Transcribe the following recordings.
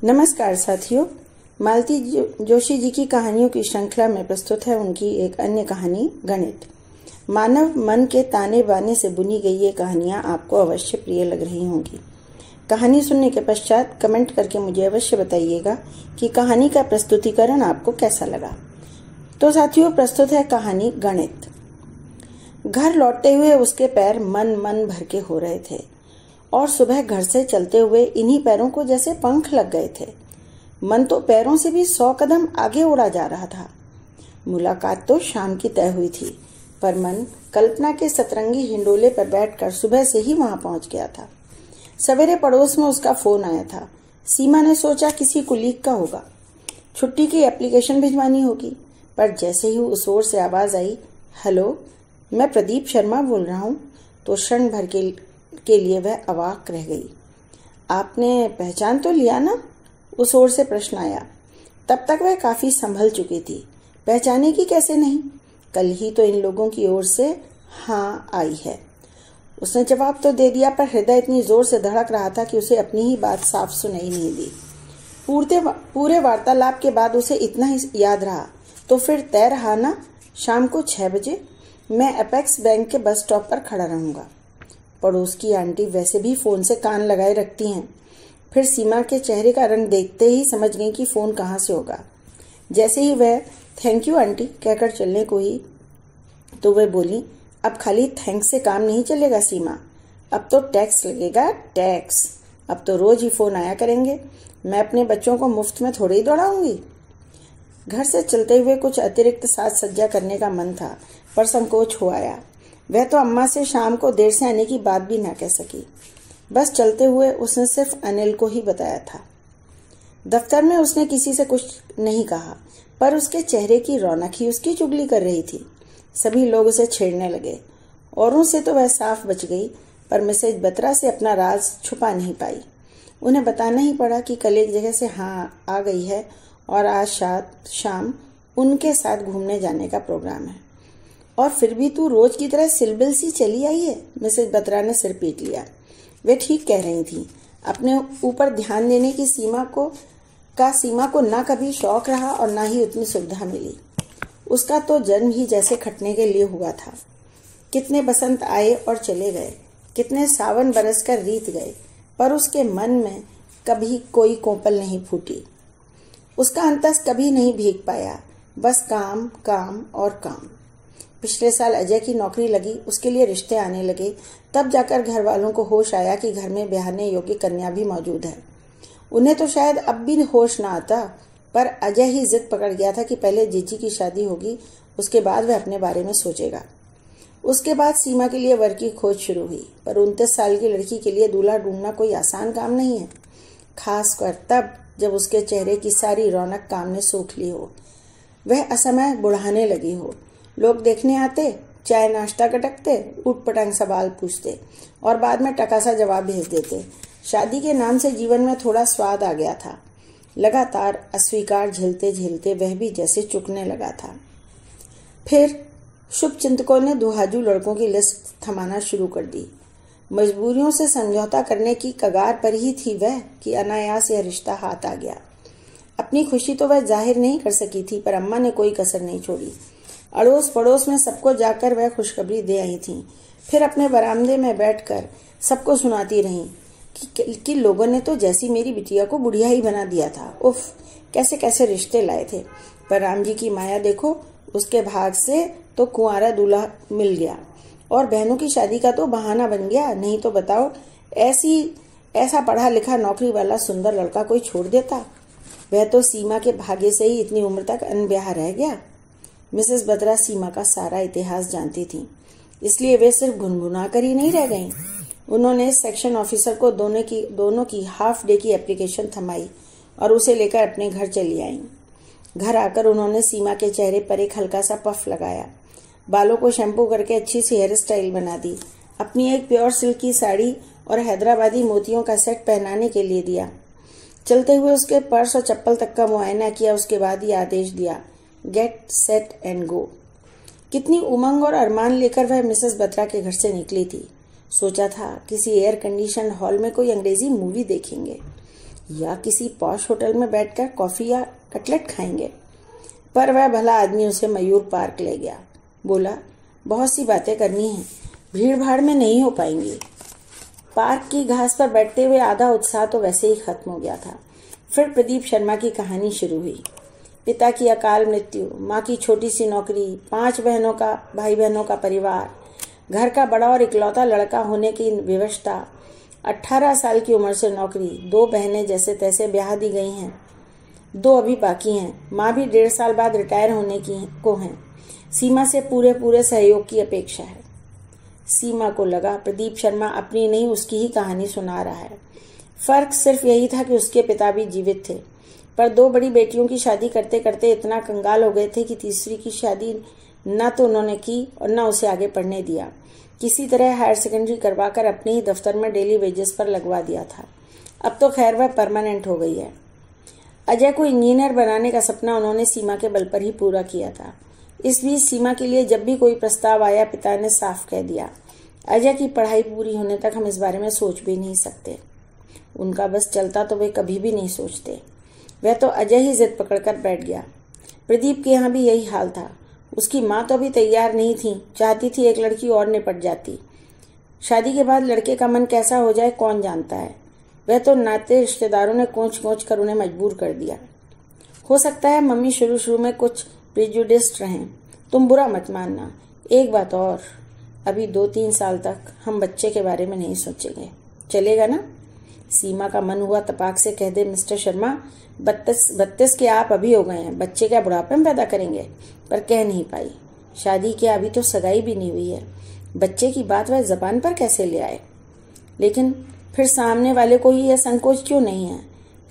नमस्कार साथियों, मालती जोशी जी की कहानियों की श्रृंखला में प्रस्तुत है उनकी एक अन्य कहानी गणित। मानव मन के ताने बाने से बुनी गई ये कहानियां आपको अवश्य प्रिय लग रही होंगी। कहानी सुनने के पश्चात कमेंट करके मुझे अवश्य बताइएगा कि कहानी का प्रस्तुतिकरण आपको कैसा लगा। तो साथियों, प्रस्तुत है कहानी गणित। घर लौटते हुए उसके पैर मन भर के हो रहे थे और सुबह घर से चलते हुए इन्हीं पैरों को जैसे पंख लग गए थे। मन तो पैरों से भी 100 कदम आगे उड़ा जा रहा था। मुलाकात तो शाम की तय हुई थी, पर मन कल्पना के सतरंगी हिंडोले पर बैठकर सुबह से ही वहां पहुंच गया था। सवेरे पड़ोस में उसका फोन आया था। सीमा ने सोचा किसी कुलीग का होगा, छुट्टी की एप्लीकेशन भिजवानी होगी, पर जैसे ही उस ओर से आवाज आई, हेलो, मैं प्रदीप शर्मा बोल रहा हूँ, तो क्षण भर के लिए वह अवाक रह गई। आपने पहचान तो लिया ना? उस ओर से प्रश्न आया। तब तक वह काफी संभल चुकी थी। पहचाने की कैसे नहीं, कल ही तो इन लोगों की ओर से हाँ आई है। उसने जवाब तो दे दिया, पर हृदय इतनी जोर से धड़क रहा था कि उसे अपनी ही बात साफ सुनाई नहीं दी। पूरे वार्तालाप के बाद उसे इतना ही याद रहा, तो फिर तय रहा ना, शाम को 6 बजे मैं अपेक्स बैंक के बस स्टॉप पर खड़ा रहूंगा। पड़ोस की आंटी वैसे भी फोन से कान लगाए रखती हैं। फिर सीमा के चेहरे का रंग देखते ही समझ गई कि फोन कहाँ से होगा। जैसे ही वह थैंक यू आंटी कहकर चलने को ही, तो वह बोली, अब खाली थैंक्स से काम नहीं चलेगा सीमा, अब तो टैक्स लगेगा, टैक्स। अब तो रोज ही फोन आया करेंगे, मैं अपने बच्चों को मुफ्त में थोड़ी ही दौड़ाऊंगी। घर से चलते हुए कुछ अतिरिक्त साज सज्जा करने का मन था, पर संकोच हो आया। वह तो अम्मा से शाम को देर से आने की बात भी ना कह सकी। बस चलते हुए उसने सिर्फ अनिल को ही बताया था। दफ्तर में उसने किसी से कुछ नहीं कहा, पर उसके चेहरे की रौनक ही उसकी चुगली कर रही थी। सभी लोग उसे छेड़ने लगे। औरों से तो वह साफ बच गई, पर मिसेज बत्रा से अपना राज छुपा नहीं पाई। उन्हें बताना ही पड़ा कि कल एक जगह से हाँ आ गई है और आज शाम उनके साथ घूमने जाने का प्रोग्राम है। और फिर भी तू रोज की तरह सिलबिल सी चली आई है। मिसेज बत्रा ने सिर पीट लिया। वे ठीक कह रही थी। अपने ऊपर ध्यान देने की सीमा को ना कभी शौक रहा और ना ही उतनी सुविधा मिली। उसका तो जन्म ही जैसे खटने के लिए हुआ था। कितने बसंत आए और चले गए, कितने सावन बरस कर रीत गए, पर उसके मन में कभी कोई कोपल नहीं फूटी। उसका अंतस कभी नहीं भीग पाया, बस काम काम और काम। पिछले साल अजय की नौकरी लगी, उसके लिए रिश्ते आने लगे, तब जाकर घर वालों को होश आया कि घर में ब्याहने योग्य कन्या भी मौजूद है। उन्हें तो शायद अब भी होश ना आता, पर अजय ही जिद पकड़ गया था कि पहले जीजी की शादी होगी, उसके बाद वह अपने बारे में सोचेगा। उसके बाद सीमा के लिए वर की खोज शुरू हुई, पर 29 साल की लड़की के लिए दूल्हा ढूंढना कोई आसान काम नहीं है, खासकर तब जब उसके चेहरे की सारी रौनक काम ने सूख ली हो, वह असमय बुढ़ाने लगी हो। लोग देखने आते, चाय नाश्ता कटकते, ऊट पटांग सवाल पूछते और बाद में टका सा जवाब भेज देते। शादी के नाम से जीवन में थोड़ा स्वाद आ गया था। लगातार अस्वीकार झेलते झेलते वह भी जैसे चुकने लगा था। फिर शुभ चिंतकों ने दुहाजू लड़कों की लिस्ट थमाना शुरू कर दी। मजबूरियों से समझौता करने की कगार पर ही थी वह कि अनायास यह रिश्ता हाथ आ गया। अपनी खुशी तो वह जाहिर नहीं कर सकी थी, पर अम्मा ने कोई कसर नहीं छोड़ी। अड़ोस पड़ोस में सबको जाकर वह खुशखबरी दे आई थी। फिर अपने बरामदे में बैठकर सबको सुनाती रही कि लोगों ने तो जैसी मेरी बिटिया को बुढ़िया ही बना दिया था। उफ, कैसे कैसे रिश्ते लाए थे, पर राम जी की माया देखो, उसके भाग से तो कुंवारा दूल्हा मिल गया और बहनों की शादी का तो बहाना बन गया। नहीं तो बताओ, ऐसा पढ़ा लिखा नौकरी वाला सुंदर लड़का कोई छोड़ देता? वह तो सीमा के भाग्य से ही इतनी उम्र तक अनब्याह रह गया। मिसेस बत्रा सीमा का सारा इतिहास जानती थी, इसलिए वे सिर्फ गुनगुना कर ही नहीं रह गईं। उन्होंने सेक्शन ऑफिसर को दोनों की हाफ डे की एप्लीकेशन थमाई और उसे लेकर अपने घर चली आईं। घर आकर उन्होंने सीमा के चेहरे पर एक हल्का सा पफ लगाया, बालों को शैम्पू करके अच्छी सी हेयर स्टाइल बना दी, अपनी एक प्योर सिल्क की साड़ी और हैदराबादी मोतियों का सेट पहनाने के लिए दिया। चलते हुए उसके पर्स और चप्पल तक का मुआयना किया। उसके बाद ही आदेश दिया, गेट सेट एंड गो। कितनी उमंग और अरमान लेकर वह मिसेस बत्रा के घर से निकली थी। सोचा था किसी एयर कंडीशन हॉल में कोई अंग्रेजी मूवी देखेंगे। या किसी पॉश होटल में बैठकर कॉफी या कटलेट खाएंगे। पर वह भला आदमी उसे मयूर पार्क ले गया। बोला, बहुत सी बातें करनी हैं, भीड़ भाड़ में नहीं हो पाएंगी। पार्क की घास पर बैठते हुए आधा उत्साह तो वैसे ही खत्म हो गया था। फिर प्रदीप शर्मा की कहानी शुरू हुई। पिता की अकाल मृत्यु, माँ की छोटी सी नौकरी, 5 भाई बहनों का परिवार, घर का बड़ा और इकलौता लड़का होने की विवशता, 18 साल की उम्र से नौकरी, 2 बहनें जैसे तैसे ब्याह दी गई हैं, 2 अभी बाकी हैं, माँ भी 1.5 साल बाद रिटायर होने को हैं। सीमा से पूरे सहयोग की अपेक्षा है। सीमा को लगा प्रदीप शर्मा अपनी नहीं उसकी ही कहानी सुना रहा है। फर्क सिर्फ यही था कि उसके पिता भी जीवित थे, पर 2 बड़ी बेटियों की शादी करते करते इतना कंगाल हो गए थे कि तीसरी की शादी न तो उन्होंने की और न उसे आगे पढ़ने दिया। किसी तरह हायर सेकेंडरी करवाकर अपने ही दफ्तर में डेली वेजेस पर लगवा दिया था। अब तो खैर वह परमानेंट हो गई है। अजय को इंजीनियर बनाने का सपना उन्होंने सीमा के बल पर ही पूरा किया था। इस बीच सीमा के लिए जब भी कोई प्रस्ताव आया, पिता ने साफ कह दिया, अजय की पढ़ाई पूरी होने तक हम इस बारे में सोच भी नहीं सकते। उनका बस चलता तो वे कभी भी नहीं सोचते। वह तो अजय ही जिद पकड़कर बैठ गया। प्रदीप के यहाँ भी यही हाल था। उसकी माँ तो अभी तैयार नहीं थी, चाहती थी एक लड़की और निपट जाती। शादी के बाद लड़के का मन कैसा हो जाए कौन जानता है। वह तो नाते रिश्तेदारों ने कोंच कर उन्हें मजबूर कर दिया। हो सकता है मम्मी शुरू में कुछ प्रेजुडिस्ड रहें, तुम बुरा मत मानना। एक बात और, अभी 2-3 साल तक हम बच्चे के बारे में नहीं सोचेंगे, चलेगा ना? सीमा का मन हुआ तपाक से कह दे, मिस्टर शर्मा 32 के आप अभी हो गए हैं, बच्चे क्या बुढ़ापे में पैदा करेंगे? पर कह नहीं पाई। शादी के अभी तो सगाई भी नहीं हुई है, बच्चे की बात वह जबान पर कैसे ले आए? लेकिन फिर सामने वाले को ही यह संकोच क्यों नहीं है?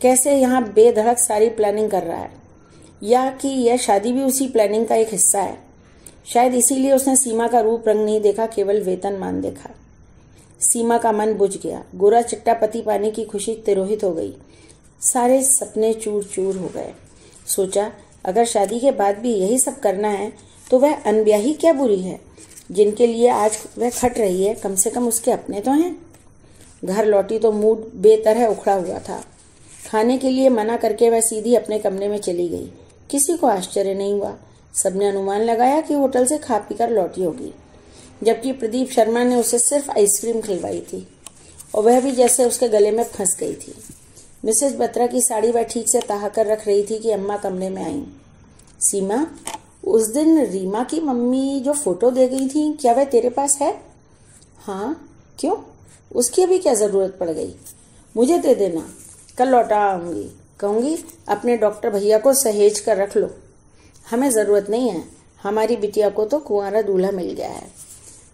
कैसे यहाँ बेधड़क सारी प्लानिंग कर रहा है? या कि यह शादी भी उसी प्लानिंग का एक हिस्सा है? शायद इसीलिए उसने सीमा का रूप रंग नहीं देखा, केवल वेतनमान देखा। सीमा का मन बुझ गया। गोरा चिट्टा पति पाने की खुशी तिरोहित हो गई। सारे सपने चूर चूर हो गए। सोचा, अगर शादी के बाद भी यही सब करना है तो वह अनब्याही क्या बुरी है? जिनके लिए आज वह खट रही है, कम से कम उसके अपने तो हैं। घर लौटी तो मूड बेतरह उखड़ा हुआ था। खाने के लिए मना करके वह सीधी अपने कमरे में चली गई। किसी को आश्चर्य नहीं हुआ। सबने अनुमान लगाया कि होटल से खा पीकर लौटी होगी, जबकि प्रदीप शर्मा ने उसे सिर्फ आइसक्रीम खिलवाई थी और वह भी जैसे उसके गले में फंस गई थी। मिसेज बत्रा की साड़ी वह ठीक से ताह कर रख रही थी कि अम्मा कमरे में आईं। सीमा, उस दिन रीमा की मम्मी जो फोटो दे गई थी, क्या वह तेरे पास है? हाँ, क्यों? उसकी अभी क्या जरूरत पड़ गई? मुझे दे देना, कल लौटा आऊंगी। कहूंगी अपने डॉक्टर भैया को सहेज कर रख लो। हमें जरूरत नहीं है, हमारी बिटिया को तो कुंवारा दूल्हा मिल गया है।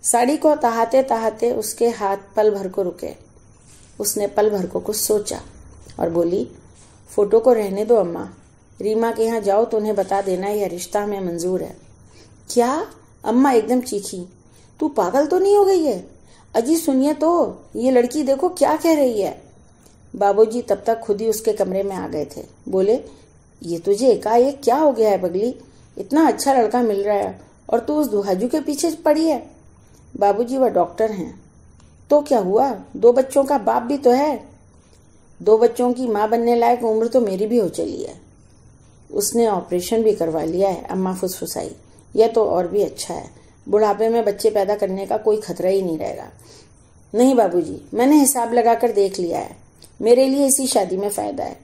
साड़ी को ताहते ताहते उसके हाथ पल भर को रुके। उसने पल भर को कुछ सोचा और बोली, फोटो को रहने दो अम्मा, रीमा के यहाँ जाओ तो उन्हें बता देना यह रिश्ता हमें मंजूर है। क्या? अम्मा एकदम चीखी, तू पागल तो नहीं हो गई है? अजी सुनिए तो, ये लड़की देखो क्या कह रही है। बाबूजी तब तक खुद ही उसके कमरे में आ गए थे। बोले, ये तुझे एकाएक क्या हो गया है बगली? इतना अच्छा लड़का मिल रहा है और तू उस दुहाजू के पीछे पड़ी है। बाबूजी वह डॉक्टर हैं। तो क्या हुआ, 2 बच्चों का बाप भी तो है। 2 बच्चों की माँ बनने लायक उम्र तो मेरी भी हो चली है। उसने ऑपरेशन भी करवा लिया है, अम्मा फुसफुसाई। यह तो और भी अच्छा है, बुढ़ापे में बच्चे पैदा करने का कोई खतरा ही नहीं रहेगा। नहीं बाबूजी, मैंने हिसाब लगाकर देख लिया है, मेरे लिए इसी शादी में फायदा है।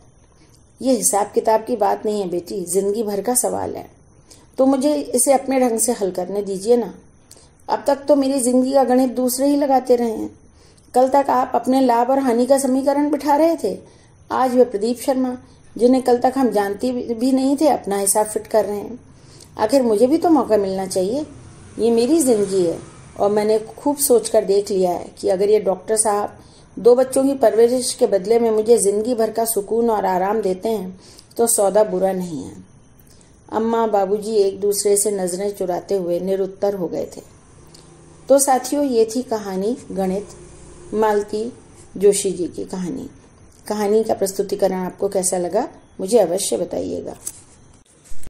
ये हिसाब किताब की बात नहीं है बेटी, जिंदगी भर का सवाल है। तो मुझे इसे अपने ढंग से हल करने दीजिए ना। अब तक तो मेरी जिंदगी का गणित दूसरे ही लगाते रहे हैं। कल तक आप अपने लाभ और हानि का समीकरण बिठा रहे थे, आज वे प्रदीप शर्मा, जिन्हें कल तक हम जानते भी नहीं थे, अपना हिसाब फिट कर रहे हैं। आखिर मुझे भी तो मौका मिलना चाहिए। ये मेरी जिंदगी है और मैंने खूब सोचकर देख लिया है कि अगर ये डॉक्टर साहब 2 बच्चों की परवरिश के बदले में मुझे जिंदगी भर का सुकून और आराम देते हैं तो सौदा बुरा नहीं है। अम्मा बाबूजी एक दूसरे से नजरें चुराते हुए निरुत्तर हो गए थे। तो साथियों, ये थी कहानी गणित मालती जोशी जी की कहानी। कहानी का प्रस्तुतिकरण आपको कैसा लगा मुझे अवश्य बताइएगा।